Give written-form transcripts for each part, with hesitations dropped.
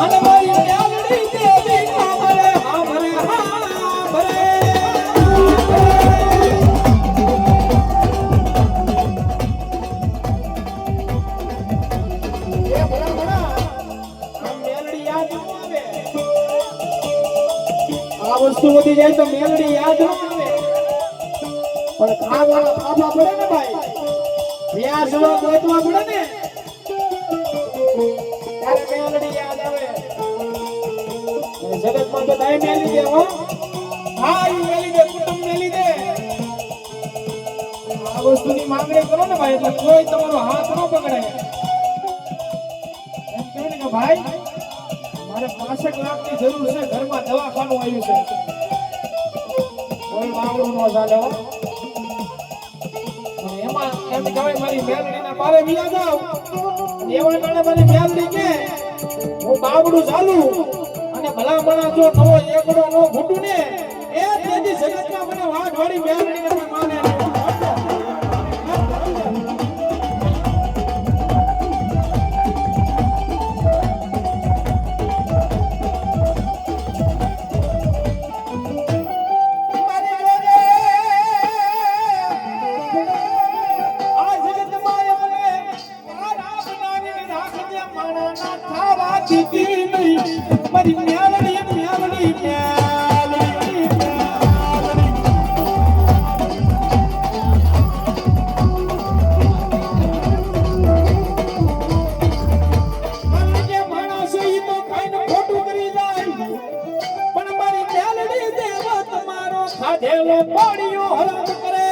અને મારી મ્યાલડી દેવી હામરે હામરે હામરે વસ્તુ વધી જાય તો મેલડી યાદ ન આવે પણ ખાવા પડે ને ભાઈ વ્યાસ ગોતવા પડે ને ત્યારે મેલડી યાદ આવે જગતમાં બધાય મેલી દે હો ભાઈ મેલી દે કુટુંબ મેલી દે આ વસ્તુની માંગણી કરો ને ભાઈ એટલે કોઈ તમારો હાથ ન પકડે એમ કહે ને કે ભાઈ મારે 65 લાખની જરૂર છે ઘરમાં દવાખાનું આવ્યું છે કોઈ મામલો ન ચાલે હો એમાં એમ કહેવાય મારી મેલડીના પારે મિયા જાવ એવા ટાણે મારી મેલડી કે હું બાવડું ચાલુ અને ભલામણા જો નવો એકડો નો ઘૂટું ને એ તેથી જગતમાં મને વાઢવાળી મેલડીને માને મારી મ્યાલડી મ્યાલડી મ્યાલડી જે માણસ ઈ તો ખાઈને ખોટું કરી જાય પણ મારી મ્યાલડી દેવ તમારો ખાધેલો પાડ્યો હરામ કરે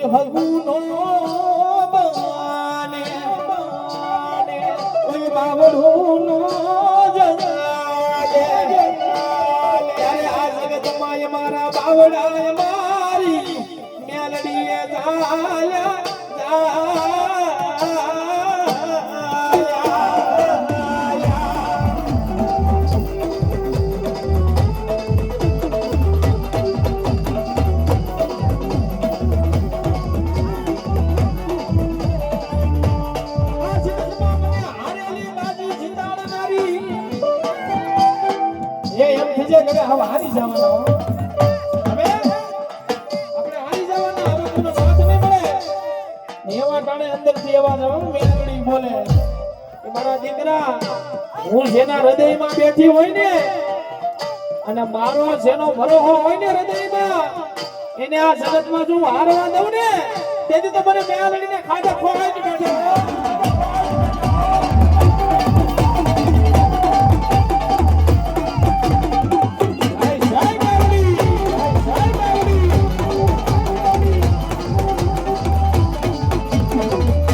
હગુનો બાને કોઈ બાવડુનો જગાડે ત્યારે આ જગતમાં મારા બાવડા મારી મેલડીએ જાય હવે હારી જવાના હવે આપણે હારી જવાના હવે કોઈનો સાથ નહીં મળે એવા ટાણે અંદરથી અવાજ આવે મેલડી બોલે કે મારા દીકરા હું જેના હૃદયમાં બેઠી હોય ને અને મારો જેનો ભરોસો હોય ને હૃદયમાં એને આ જગતમાં જો હારવા દઉં ને તેથી તો મને મેલડીને ખાધા ખોવાઈ જ બેઠો